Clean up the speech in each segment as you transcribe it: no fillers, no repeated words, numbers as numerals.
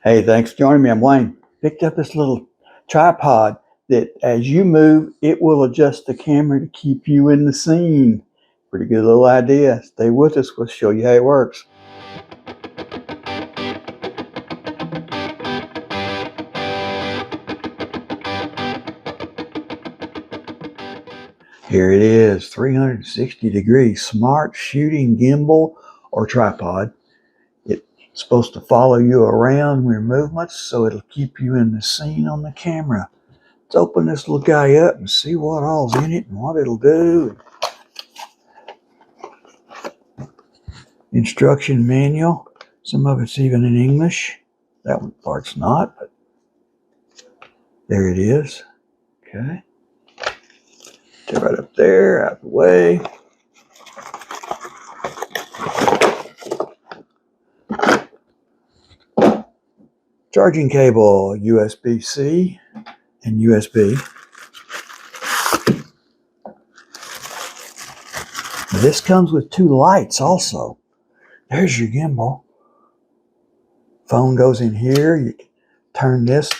Hey, thanks for joining me. I'm Wayne. Picked up this little tripod that as you move, it will adjust the camera to keep you in the scene. Pretty good little idea. Stay with us. We'll show you how it works. Here it is, 360 degree smart shooting gimbal or tripod. It's supposed to follow you around your movements, so it'll keep you in the scene on the camera. Let's open this little guy up and see what all's in it and what it'll do. Instruction manual. Some of it's even in English. That one part's not, but there it is. Okay. Get right up there, out the way. Charging cable, USB-C and USB. This comes with two lights also. There's your gimbal. Phone goes in here. You can turn this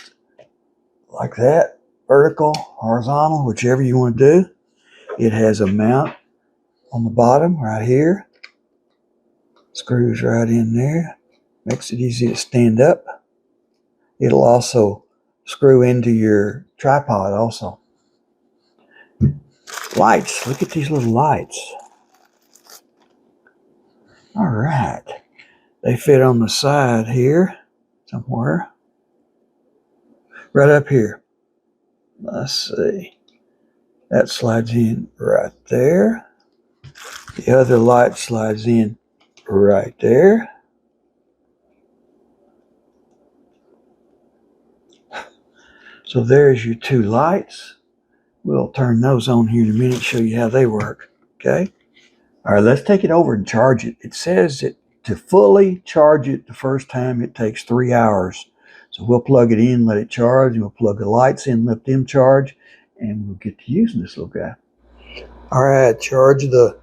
like that, vertical, horizontal, whichever you want to do. It has a mount on the bottom right here. Screws right in there. Makes it easy to stand up. It'll also screw into your tripod also. Lights. Look at these little lights. All right. They fit on the side here somewhere. Right up here. Let's see. That slides in right there. The other light slides in right there. So there's your two lights. We'll turn those on here in a minute, show you how they work. Okay? All right, let's take it over and charge it. It says that to fully charge it the first time, it takes 3 hours. So we'll plug it in, let it charge, and we'll plug the lights in, let them charge, and we'll get to using this little guy. All right, charge the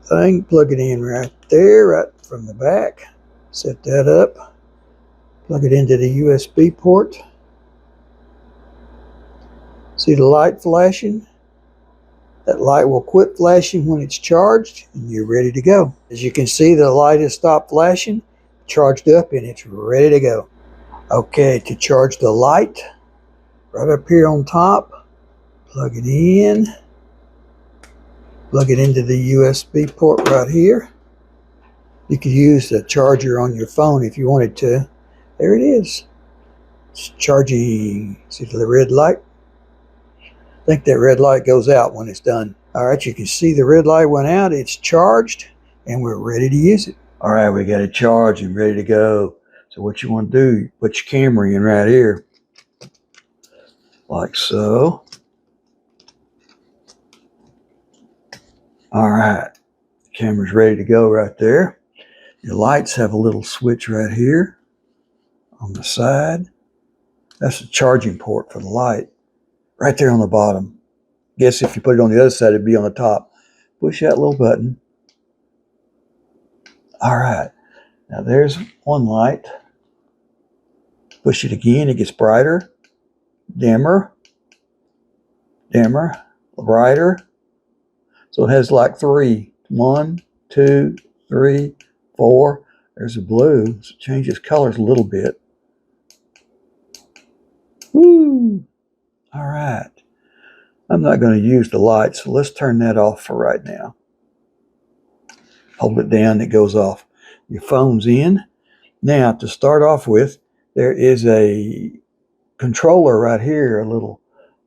thing, plug it in right there, right from the back. Set that up. Plug it into the USB port. See the light flashing? That light will quit flashing when it's charged and you're ready to go. As you can see, the light has stopped flashing, charged up, and it's ready to go. Okay, to charge the light, right up here on top, plug it in, plug it into the USB port right here. You could use the charger on your phone if you wanted to. There it is. It's charging. See the red light? I think that red light goes out when it's done. All right, you can see the red light went out. It's charged, and we're ready to use it. All right, we got it charged and ready to go. So what you want to do, you put your camera in right here, like so. All right, the camera's ready to go right there. Your lights have a little switch right here on the side. That's the charging port for the light. Right there on the bottom. Guess if you put it on the other side, it'd be on the top. Push that little button. All right. Now there's one light. Push it again, it gets brighter, dimmer, dimmer, brighter. So it has like 3. 1, 2, 3, 4. There's a blue, so it changes colors a little bit. Woo! All right. I'm not going to use the light, so let's turn that off for right now. Hold it down, it goes off. Your phone's in. Now, to start off with, there is a controller right here, a little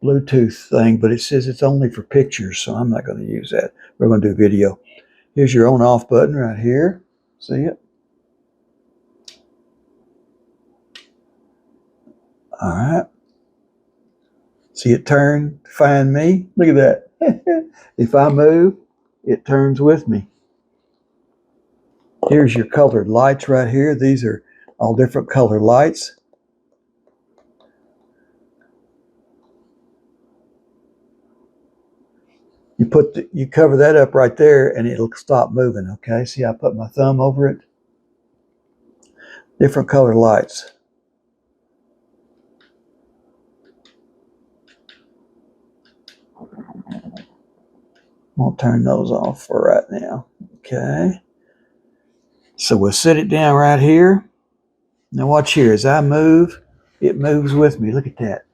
Bluetooth thing, but it says it's only for pictures, so I'm not going to use that. We're going to do video. Here's your on-off button right here. See it? All right. See it turn to find me? Look at that. If I move, it turns with me. Here's your colored lights right here. These are all different colored lights. You cover that up right there and it'll stop moving, okay? See, I put my thumb over it. different color lights. I'll turn those off for right now. Okay. So we'll set it down right here. Now watch here. As I move, it moves with me. Look at that.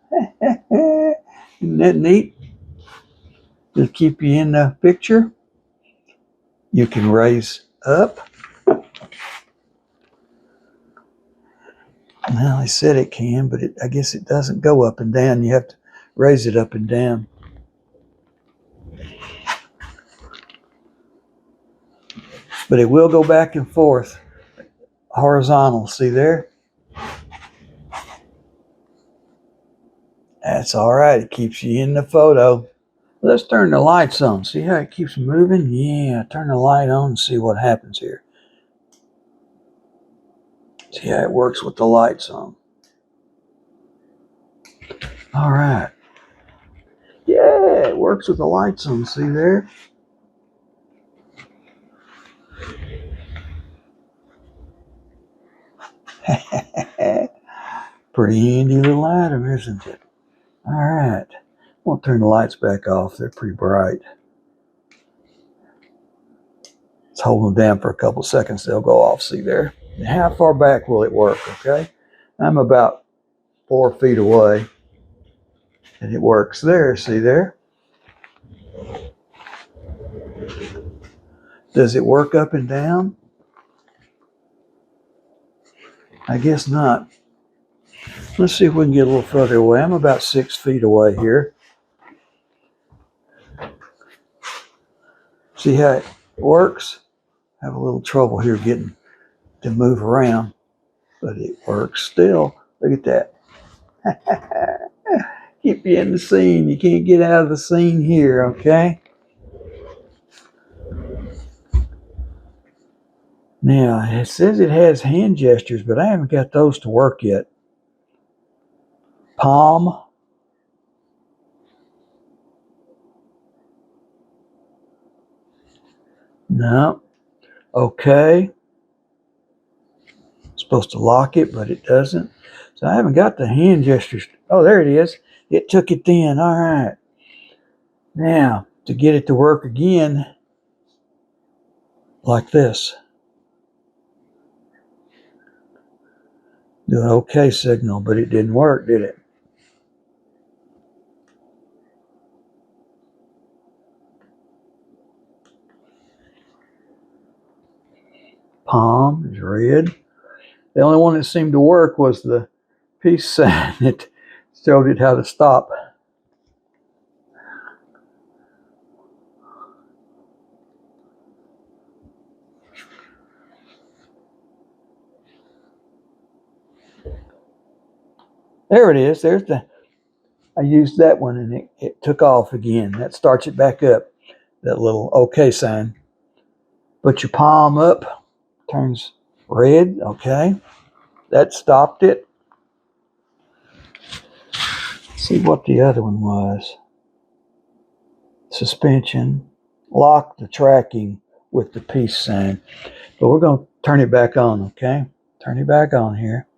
Isn't that neat? To keep you in the picture. You can raise up. Well, they said it can, but I guess it doesn't go up and down. You have to raise it up and down. But it will go back and forth. Horizontal, see there? That's all right. It keeps you in the photo. Let's turn the lights on. See how it keeps moving? Yeah, turn the light on and see what happens here. See how it works with the lights on. All right. Yeah, it works with the lights on. See there? Pretty handy little item, isn't it? All right. We'll turn the lights back off. They're pretty bright. Let's hold them down for a couple seconds. They'll go off. See there? And how far back will it work? Okay. I'm about 4 feet away. And it works there. See there? Does it work up and down? I guess not. Let's see if we can get a little further away. I'm about 6 feet away here. See how it works? I have a little trouble here getting to move around, but it works still. Look at that. Keep you in the scene. You can't get out of the scene here, okay? Now, it says it has hand gestures, but I haven't got those to work yet. Palm. No. Okay. Supposed to lock it, but it doesn't. So I haven't got the hand gestures. Oh, there it is. It took it then. All right. Now, to get it to work again, like this. Do an okay signal, but it didn't work, did it? Palm is red. The only one that seemed to work was the peace sign that showed it how to stop. There it is. There's the. I used that one and it took off again. That starts it back up. That little OK sign. Put your palm up. Turns red. Okay. That stopped it. See what the other one was. Suspension. Lock the tracking with the peace sign. But we're going to turn it back on, okay? Turn it back on here.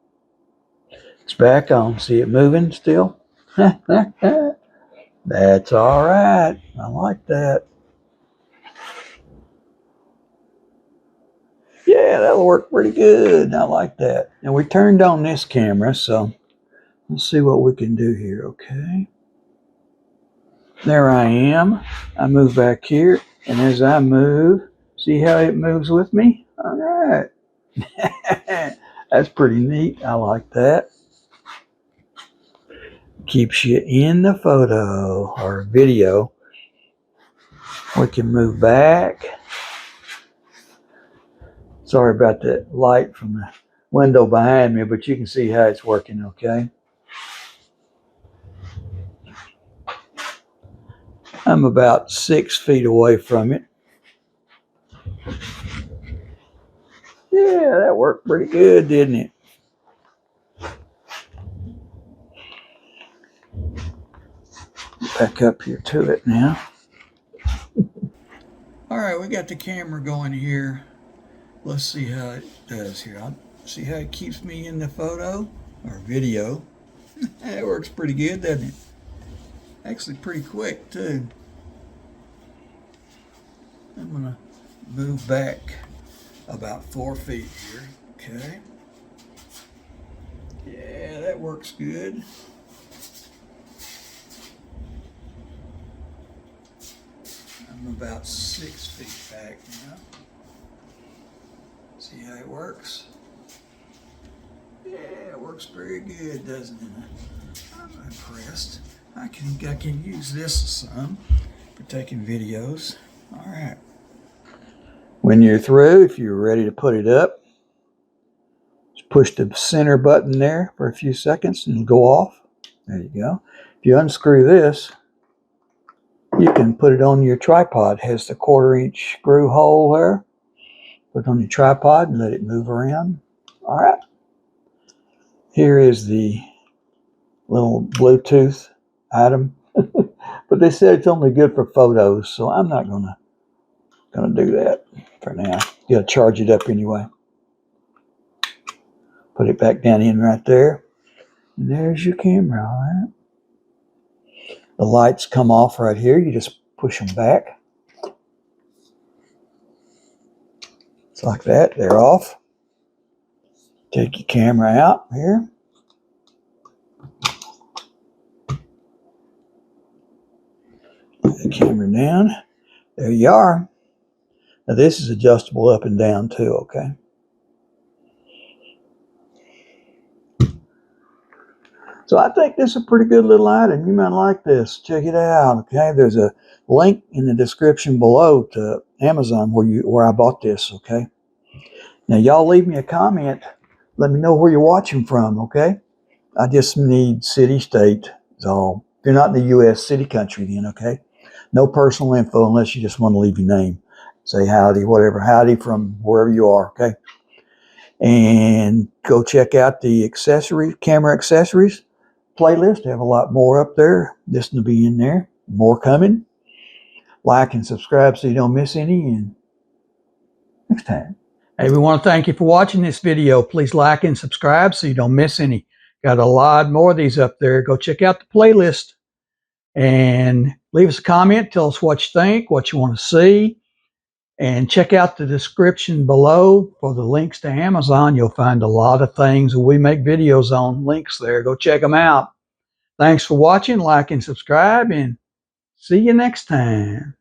It's back on. See it moving still? That's all right. I like that. Yeah, that'll work pretty good. I like that. And we turned on this camera, so let's see what we can do here, okay? There I am. I move back here, and as I move, see how it moves with me? All right. That's pretty neat. I like that. Keeps you in the photo or video. We can move back. Sorry about the light from the window behind me, but you can see how it's working, okay? I'm about 6 feet away from it. Yeah, that worked pretty good, didn't it? Back up here to it now. All right, we got the camera going here. Let's see how it does here. See how it keeps me in the photo or video? It works pretty good, doesn't it? Actually pretty quick too. I'm gonna move back about 4 feet here. Okay. Yeah, that works good. I'm about 6 feet back now. See how it works? Yeah, it works very good, doesn't it? I'm impressed. I can use this some for taking videos. All right. When you're through, if you're ready to put it up, just push the center button there for a few seconds and it'll go off. There you go. If you unscrew this, you can put it on your tripod. It has the 1/4-inch screw hole there. Put it on your tripod and let it move around. All right. Here is the little Bluetooth item. But they said it's only good for photos, so I'm not gonna do that for now. You gotta charge it up anyway. Put it back down in right there. And there's your camera, all right? The lights come off right here. You just push them back. It's like that. They're off. Take your camera out here. Put the camera down. There you are. Now this is adjustable up and down too, okay? So I think this is a pretty good little item. You might like this. Check it out, okay? There's a link in the description below to Amazon where I bought this, okay? Now y'all leave me a comment. Let me know where you're watching from, okay? I just need city, state is all. If you're not in the U.S., city, country then, okay? No personal info unless you just want to leave your name. Say howdy, whatever. Howdy from wherever you are, okay? And go check out the camera accessories playlist. I have a lot more up there. This will be in there. More coming. Like and subscribe so you don't miss any. And next time. Hey, we want to thank you for watching this video. Please like and subscribe so you don't miss any. Got a lot more of these up there. Go check out the playlist and leave us a comment. Tell us what you think, what you want to see. And check out the description below for the links to Amazon. You'll find a lot of things that we make videos on. Links there. Go check them out. Thanks for watching. Like and subscribe. And see you next time.